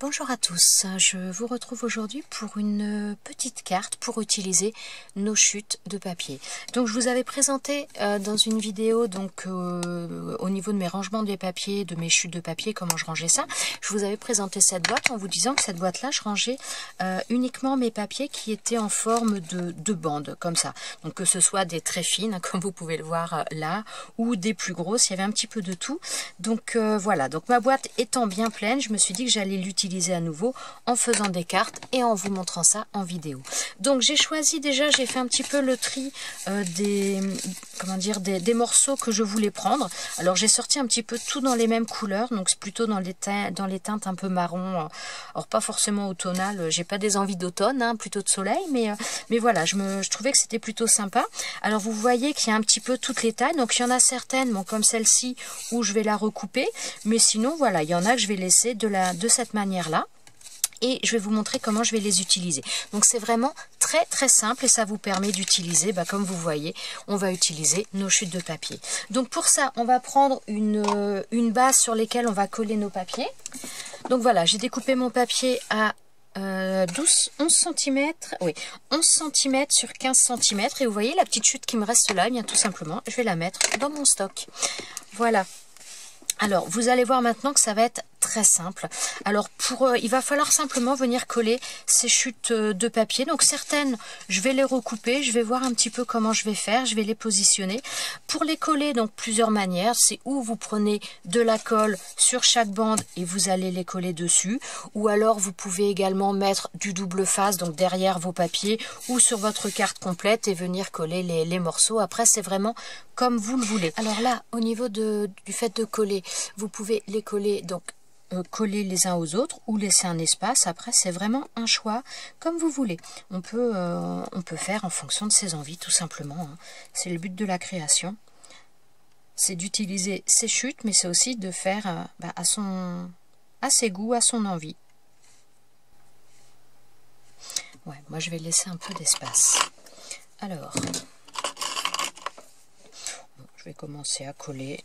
Bonjour à tous, je vous retrouve aujourd'hui pour une petite carte pour utiliser nos chutes de papier. Donc je vous avais présenté dans une vidéo donc au niveau de mes rangements des papiers, de mes chutes de papier, comment je rangeais ça. Je vous avais présenté cette boîte en vous disant que cette boîte là je rangeais uniquement mes papiers qui étaient en forme de bandes comme ça. Donc que ce soit des très fines comme vous pouvez le voir là ou des plus grosses, il y avait un petit peu de tout. Donc voilà, donc ma boîte étant bien pleine, je me suis dit que j'allais l'utiliser à nouveau en faisant des cartes et en vous montrant ça en vidéo. Donc j'ai choisi déjà, j'ai fait un petit peu le tri des morceaux que je voulais prendre. Alors j'ai sorti un petit peu tout dans les mêmes couleurs, donc c'est plutôt dans les teintes un peu marron, alors pas forcément automnal, j'ai pas des envies d'automne, hein, plutôt de soleil, mais voilà, je trouvais que c'était plutôt sympa. Alors vous voyez qu'il y a un petit peu toutes les tailles, donc il y en a certaines, bon, comme celle-ci, où je vais la recouper, mais sinon voilà, il y en a que je vais laisser de cette manière là, et je vais vous montrer comment je vais les utiliser. Donc c'est vraiment très très simple et ça vous permet d'utiliser, comme vous voyez, on va utiliser nos chutes de papier. Donc pour ça, on va prendre une base sur laquelle on va coller nos papiers. Donc voilà, j'ai découpé mon papier à 11 cm, oui, 11 cm sur 15 cm, et vous voyez la petite chute qui me reste là, eh bien tout simplement, je vais la mettre dans mon stock. Voilà. Alors, vous allez voir maintenant que ça va être très simple. Alors, il va falloir simplement venir coller ces chutes de papier. Donc, certaines, je vais les recouper. Je vais voir un petit peu comment je vais faire. Je vais les positionner. Pour les coller, donc, plusieurs manières. C'est où vous prenez de la colle sur chaque bande et vous allez les coller dessus. Ou alors, vous pouvez également mettre du double face, donc derrière vos papiers ou sur votre carte complète et venir coller les morceaux. Après, c'est vraiment comme vous le voulez. Alors là, au niveau du fait de coller, vous pouvez les coller, donc coller les uns aux autres ou laisser un espace. Après, c'est vraiment un choix comme vous voulez. On peut faire en fonction de ses envies, tout simplement, hein. C'est le but de la création. C'est d'utiliser ses chutes, mais c'est aussi de faire à ses goûts, à son envie. Ouais, moi je vais laisser un peu d'espace. Alors, je vais commencer à coller.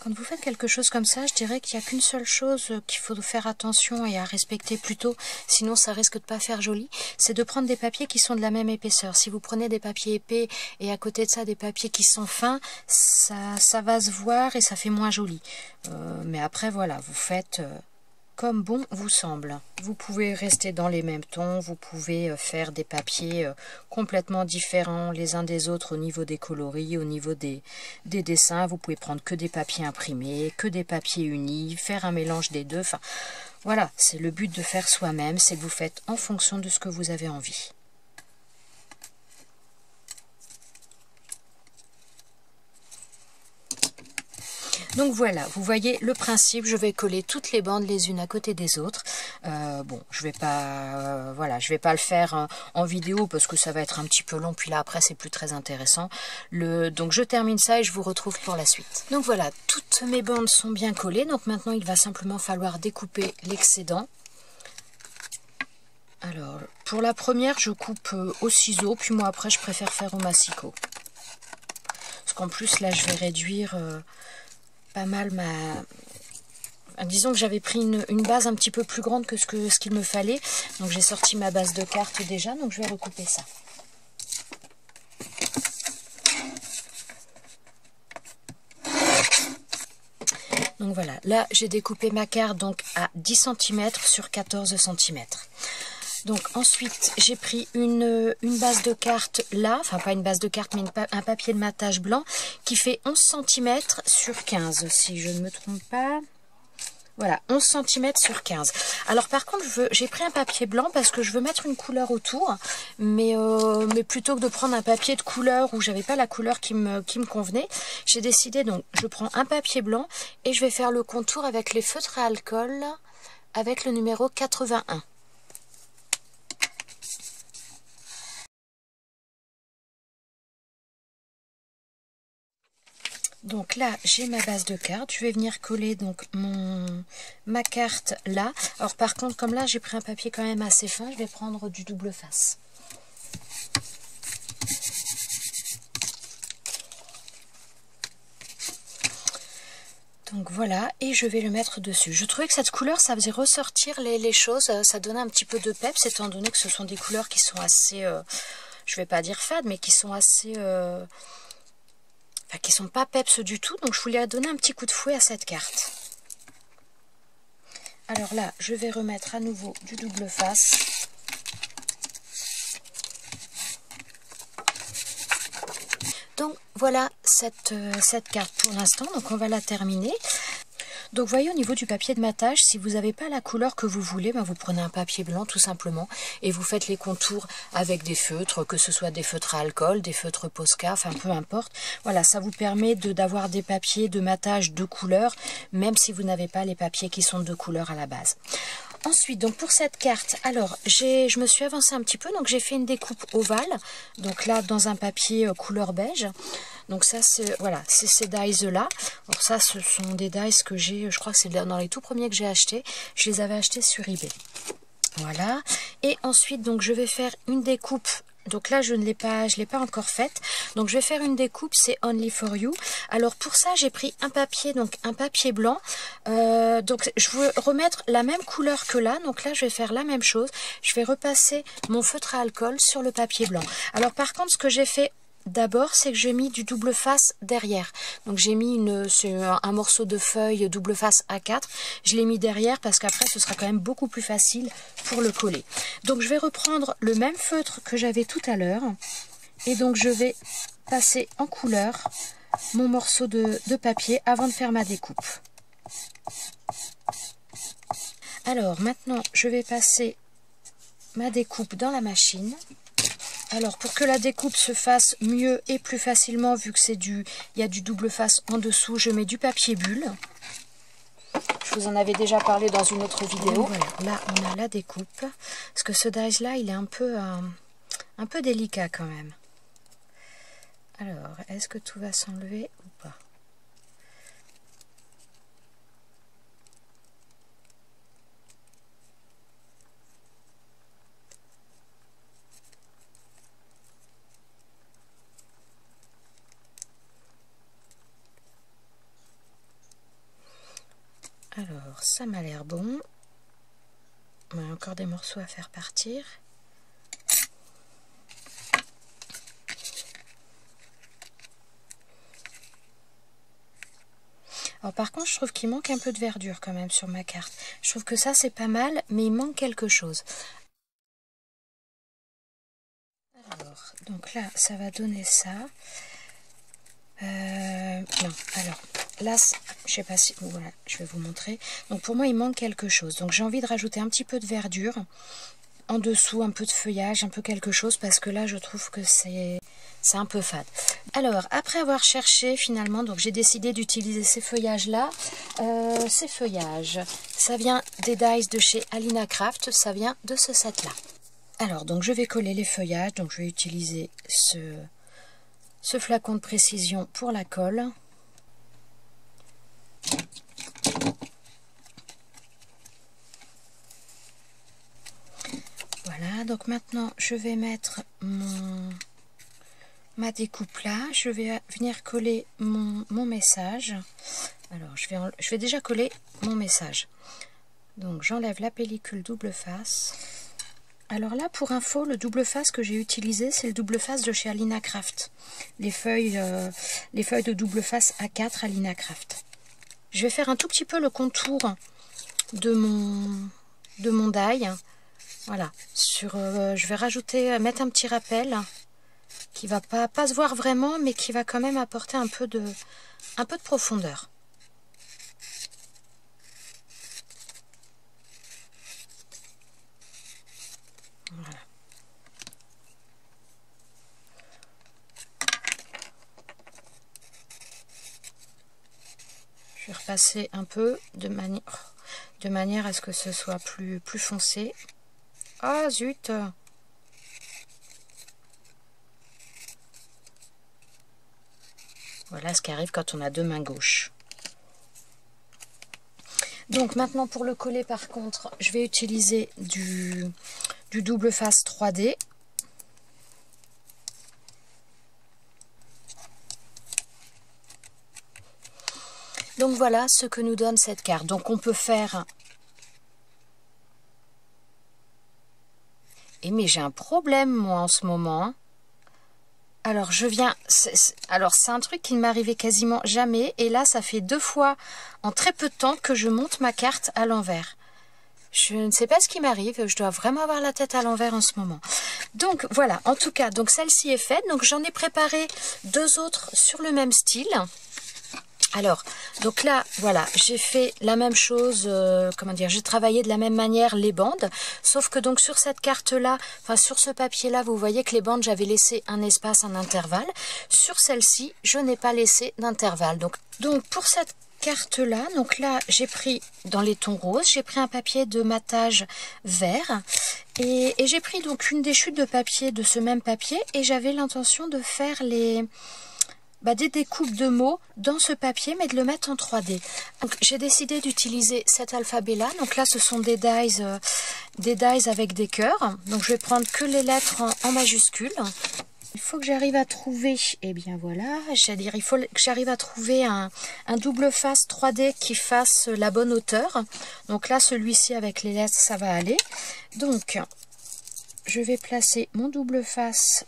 Quand vous faites quelque chose comme ça, je dirais qu'il n'y a qu'une seule chose qu'il faut faire attention et à respecter plutôt, sinon ça risque de pas faire joli, c'est de prendre des papiers qui sont de la même épaisseur. Si vous prenez des papiers épais et à côté de ça des papiers qui sont fins, ça va se voir et ça fait moins joli. Mais après voilà, vous faites comme bon vous semble. Vous pouvez rester dans les mêmes tons, vous pouvez faire des papiers complètement différents les uns des autres au niveau des coloris, au niveau des dessins. Vous pouvez prendre que des papiers imprimés, que des papiers unis, faire un mélange des deux. Enfin, voilà, c'est le but de faire soi-même, c'est que vous faites en fonction de ce que vous avez envie. Donc voilà, vous voyez le principe, je vais coller toutes les bandes les unes à côté des autres. Bon, je vais pas le faire en vidéo parce que ça va être un petit peu long, puis là après c'est plus très intéressant. Donc je termine ça et je vous retrouve pour la suite. Donc voilà, toutes mes bandes sont bien collées, donc maintenant il va simplement falloir découper l'excédent. Alors, pour la première, je coupe au ciseau, puis moi après je préfère faire au massicot. Parce qu'en plus là je vais réduire pas mal disons que j'avais pris une base un petit peu plus grande que ce qu'il me fallait, donc j'ai sorti ma base de cartes déjà, donc je vais recouper ça. Donc voilà, là j'ai découpé ma carte donc à 10 cm sur 14 cm. Donc ensuite j'ai pris une base de carte là, enfin pas une base de carte mais un papier de matage blanc qui fait 11 cm sur 15 si je ne me trompe pas. Voilà, 11 cm sur 15. Alors par contre, j'ai pris un papier blanc parce que je veux mettre une couleur autour. Mais plutôt que de prendre un papier de couleur où j'avais pas la couleur qui me convenait, j'ai décidé, donc je prends un papier blanc et je vais faire le contour avec les feutres à alcool avec le numéro 81. Donc là, j'ai ma base de carte. Je vais venir coller donc ma carte là. Alors par contre, comme là, j'ai pris un papier quand même assez fin, je vais prendre du double face. Donc voilà, et je vais le mettre dessus. Je trouvais que cette couleur, ça faisait ressortir les choses, ça donnait un petit peu de peps, étant donné que ce sont des couleurs qui sont assez, je vais pas dire fades, mais qui sont assez... qui sont pas peps du tout, donc je voulais donner un petit coup de fouet à cette carte. Alors là, je vais remettre à nouveau du double face. Donc voilà cette carte pour l'instant, donc on va la terminer. Donc voyez, au niveau du papier de matage, si vous n'avez pas la couleur que vous voulez, ben vous prenez un papier blanc tout simplement et vous faites les contours avec des feutres, que ce soit des feutres à alcool, des feutres Posca, enfin peu importe. Voilà, ça vous permet d'avoir des papiers de matage de couleur, même si vous n'avez pas les papiers qui sont de couleur à la base. Ensuite, donc pour cette carte, alors je me suis avancée un petit peu, donc j'ai fait une découpe ovale, donc là dans un papier couleur beige. Donc ça, c'est voilà, c'est ces dies là. Alors ça, ce sont des dies que j'ai, je crois que c'est dans les tout premiers que j'ai achetés. Je les avais achetés sur eBay. Voilà. Et ensuite, donc je vais faire une découpe. Donc là, je l'ai pas encore faite. Donc je vais faire une découpe, c'est Only for You. Alors pour ça, j'ai pris un papier, donc un papier blanc. Donc je veux remettre la même couleur que là. Donc là, je vais faire la même chose. Je vais repasser mon feutre à alcool sur le papier blanc. Alors par contre, ce que j'ai fait d'abord, c'est que j'ai mis du double face derrière. Donc j'ai mis un morceau de feuille double face A4. Je l'ai mis derrière parce qu'après ce sera quand même beaucoup plus facile pour le coller. Donc je vais reprendre le même feutre que j'avais tout à l'heure. Et donc je vais passer en couleur mon morceau de papier avant de faire ma découpe. Alors maintenant je vais passer ma découpe dans la machine. Alors pour que la découpe se fasse mieux et plus facilement, vu que il y a du double face en dessous, je mets du papier bulle. Je vous en avais déjà parlé dans une autre vidéo. Voilà, là on a la découpe. Parce que ce dies là, il est un peu délicat quand même. Alors, est-ce que tout va s'enlever ou pas ? Alors, ça m'a l'air bon. On a encore des morceaux à faire partir. Alors par contre, je trouve qu'il manque un peu de verdure quand même sur ma carte. Je trouve que ça, c'est pas mal, mais il manque quelque chose. Alors, donc là, ça va donner ça. Non, alors... Là, je sais pas si... Voilà, je vais vous montrer. Donc pour moi, il manque quelque chose. Donc j'ai envie de rajouter un petit peu de verdure. En dessous, un peu de feuillage, un peu quelque chose. Parce que là, je trouve que c'est un peu fade. Alors, après avoir cherché, finalement, donc j'ai décidé d'utiliser ces feuillages-là. Ces feuillages, ça vient des dies de chez Alina Craft. Ça vient de ce set-là. Alors, donc je vais coller les feuillages. Donc je vais utiliser ce flacon de précision pour la colle. Voilà, donc maintenant je vais mettre ma découpe là, je vais venir coller mon message. Alors je vais déjà coller mon message. Donc j'enlève la pellicule double face. Alors là, pour info, le double face que j'ai utilisé, c'est le double face de chez Alina Craft. Les feuilles de double face A4 Alina Craft. Je vais faire un tout petit peu le contour de mon die. Voilà, je vais mettre un petit rappel qui va pas se voir vraiment, mais qui va quand même apporter un peu de profondeur. vais repasser un peu de manière à ce que ce soit plus foncé. Ah zut! Voilà ce qui arrive quand on a deux mains gauches. Donc maintenant pour le coller par contre, je vais utiliser du double face 3D. Donc voilà ce que nous donne cette carte. Donc on peut faire... mais j'ai un problème moi en ce moment. Alors je viens... Alors c'est un truc qui ne m'arrivait quasiment jamais. Et là ça fait 2 fois en très peu de temps que je monte ma carte à l'envers. Je ne sais pas ce qui m'arrive. Je dois vraiment avoir la tête à l'envers en ce moment. Donc voilà, en tout cas, donc celle-ci est faite. Donc j'en ai préparé 2 autres sur le même style. Alors, donc là, voilà, j'ai fait la même chose, comment dire, j'ai travaillé de la même manière les bandes, sauf que donc sur cette carte-là, enfin sur ce papier-là, vous voyez que les bandes, j'avais laissé un espace, un intervalle. Sur celle-ci, je n'ai pas laissé d'intervalle. Donc pour cette carte-là, donc là, j'ai pris dans les tons roses, j'ai pris un papier de matage vert et j'ai pris donc une des chutes de papier de ce même papier et j'avais l'intention de faire des découpes de mots dans ce papier, mais de le mettre en 3D. Donc j'ai décidé d'utiliser cet alphabet-là. Donc là, ce sont des dies avec des cœurs. Donc je vais prendre que les lettres en majuscules. Il faut que j'arrive à trouver, eh bien voilà, c'est-à-dire il faut que j'arrive à trouver un double face 3D qui fasse la bonne hauteur. Donc là, celui-ci avec les lettres, ça va aller. Donc, je vais placer mon double face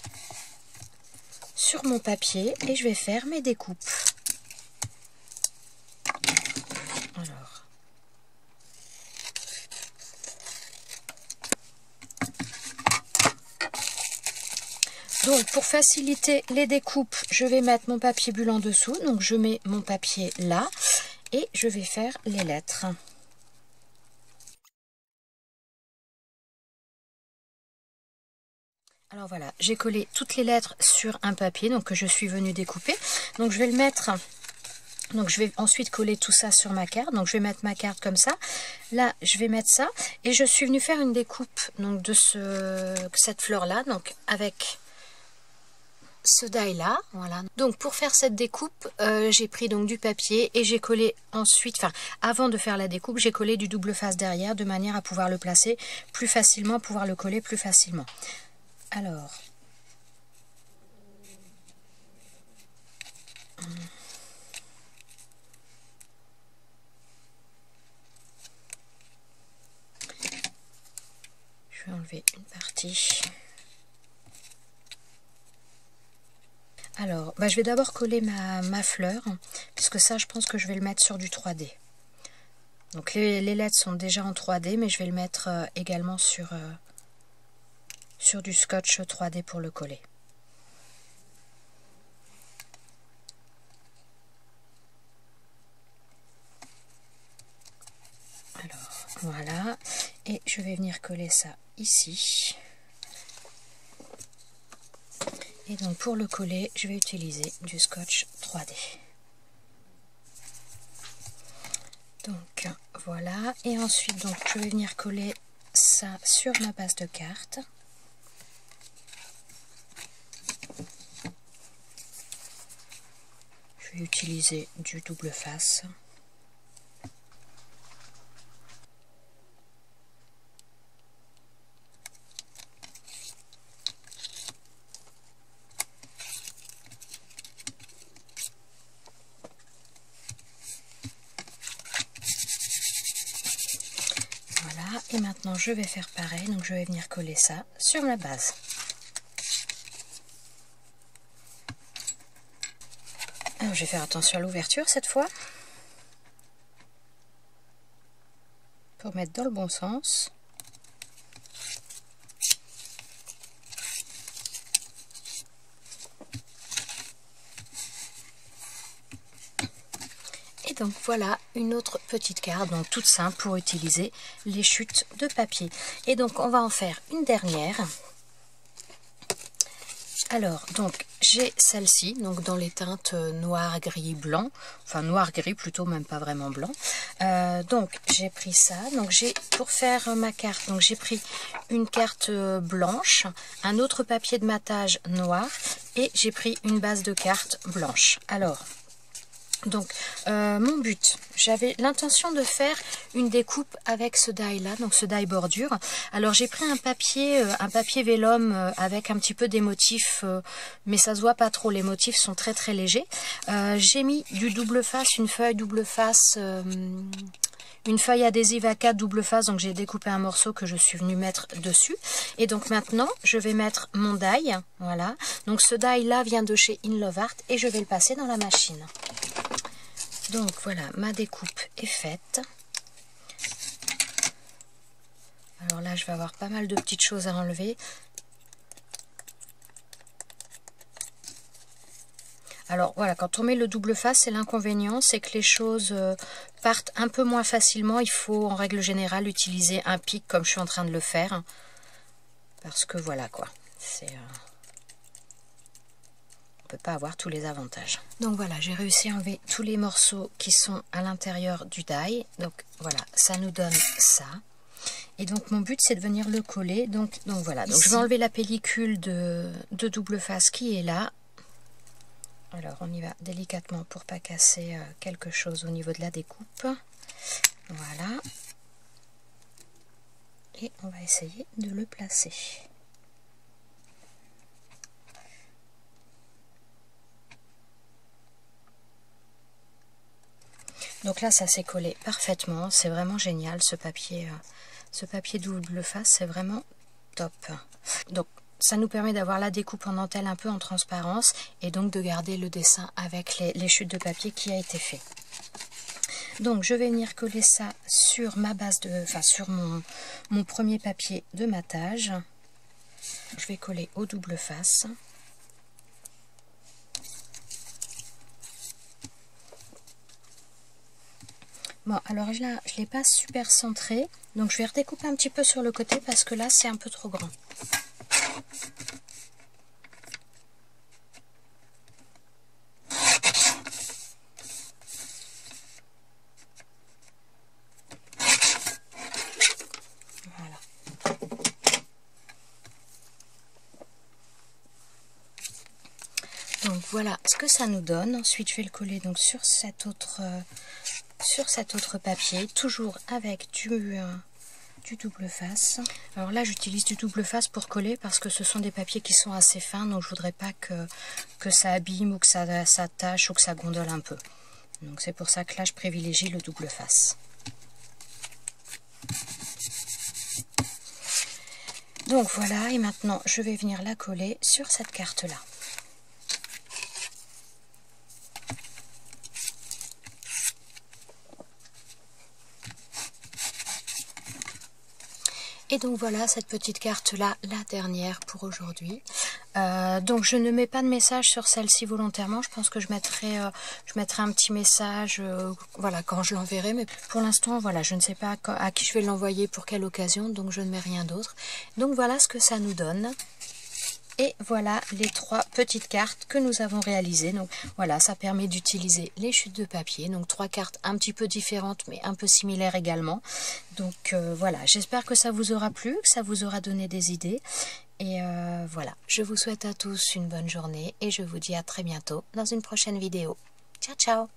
sur mon papier et je vais faire mes découpes. Alors. Donc pour faciliter les découpes, je vais mettre mon papier bulle en dessous. Donc je mets mon papier là et je vais faire les lettres. Alors voilà, j'ai collé toutes les lettres sur un papier donc que je suis venue découper. Donc je vais le mettre, donc je vais ensuite coller tout ça sur ma carte. Donc je vais mettre ma carte comme ça. Là, je vais mettre ça et je suis venue faire une découpe donc de cette fleur là, donc avec ce die là, voilà. Donc pour faire cette découpe, j'ai pris donc du papier et j'ai collé ensuite, enfin avant de faire la découpe, j'ai collé du double face derrière de manière à pouvoir le placer plus facilement, pouvoir le coller plus facilement. Alors, je vais enlever une partie. Alors, je vais d'abord coller ma fleur, puisque ça, je pense que je vais le mettre sur du 3D. Donc les lettres sont déjà en 3D, mais je vais le mettre également sur du scotch 3D pour le coller. Alors voilà, et je vais venir coller ça ici. Et donc pour le coller, je vais utiliser du scotch 3D. Donc voilà, et ensuite donc je vais venir coller ça sur ma base de carte. Je vais utiliser du double face. Voilà, et maintenant je vais faire pareil, donc je vais venir coller ça sur ma base. Alors, je vais faire attention à l'ouverture cette fois, pour mettre dans le bon sens. Et donc voilà une autre petite carte, donc toute simple pour utiliser les chutes de papier. Et donc on va en faire une dernière. Alors, donc, j'ai celle-ci, donc dans les teintes noir, gris, blanc. Enfin, noir, gris, plutôt, même pas vraiment blanc. Donc, j'ai pris ça. Donc, pour faire ma carte, donc j'ai pris une carte blanche, un autre papier de matage noir, et j'ai pris une base de carte blanche. Alors, donc, mon but, j'avais l'intention de faire une découpe avec ce die là, donc ce die bordure. Alors j'ai pris un papier vélum avec un petit peu des motifs, mais ça se voit pas trop, les motifs sont très très légers. J'ai mis du double face, une feuille double face, une feuille adhésive A4 double face, donc j'ai découpé un morceau que je suis venue mettre dessus. Et donc maintenant, je vais mettre mon die, voilà. Donc ce die là vient de chez In Love Art et je vais le passer dans la machine. Donc voilà, ma découpe est faite. Alors là, je vais avoir pas mal de petites choses à enlever. Alors voilà, quand on met le double face, c'est l'inconvénient, c'est que les choses partent un peu moins facilement. Il faut en règle générale utiliser un pic comme je suis en train de le faire. Parce que voilà quoi, c'est... on peut pas avoir tous les avantages. Donc voilà, j'ai réussi à enlever tous les morceaux qui sont à l'intérieur du die. Donc voilà, ça nous donne ça. Et donc mon but c'est de venir le coller. Donc voilà, donc je vais enlever la pellicule de double face qui est là. Alors on y va délicatement pour pas casser quelque chose au niveau de la découpe. Voilà. Et on va essayer de le placer. Donc là, ça s'est collé parfaitement. C'est vraiment génial, ce papier double face, c'est vraiment top. Donc, ça nous permet d'avoir la découpe en dentelle un peu en transparence et donc de garder le dessin avec les chutes de papier qui a été fait. Donc, je vais venir coller ça sur ma base sur mon premier papier de matage. Je vais coller au double face. Bon, alors là, je ne l'ai pas super centré, donc je vais redécouper un petit peu sur le côté parce que là, c'est un peu trop grand. Voilà. Donc voilà ce que ça nous donne. Ensuite, je vais le coller donc sur cet autre papier, toujours avec du double face. Alors là, j'utilise du double face pour coller parce que ce sont des papiers qui sont assez fins, donc je voudrais pas que ça abîme ou que ça tâche ou que ça gondole un peu. Donc c'est pour ça que là, je privilégie le double face. Donc voilà, et maintenant, je vais venir la coller sur cette carte-là. Et donc voilà cette petite carte là, la dernière pour aujourd'hui. Donc je ne mets pas de message sur celle-ci volontairement. Je pense que je mettrai un petit message voilà, quand je l'enverrai. Mais pour l'instant, voilà, je ne sais pas à qui je vais l'envoyer, pour quelle occasion. Donc je ne mets rien d'autre. Donc voilà ce que ça nous donne. Et voilà les 3 petites cartes que nous avons réalisées. Donc voilà, ça permet d'utiliser les chutes de papier. Donc 3 cartes un petit peu différentes mais un peu similaires également. Donc voilà, j'espère que ça vous aura plu, que ça vous aura donné des idées. Et voilà, je vous souhaite à tous une bonne journée et je vous dis à très bientôt dans une prochaine vidéo. Ciao ciao!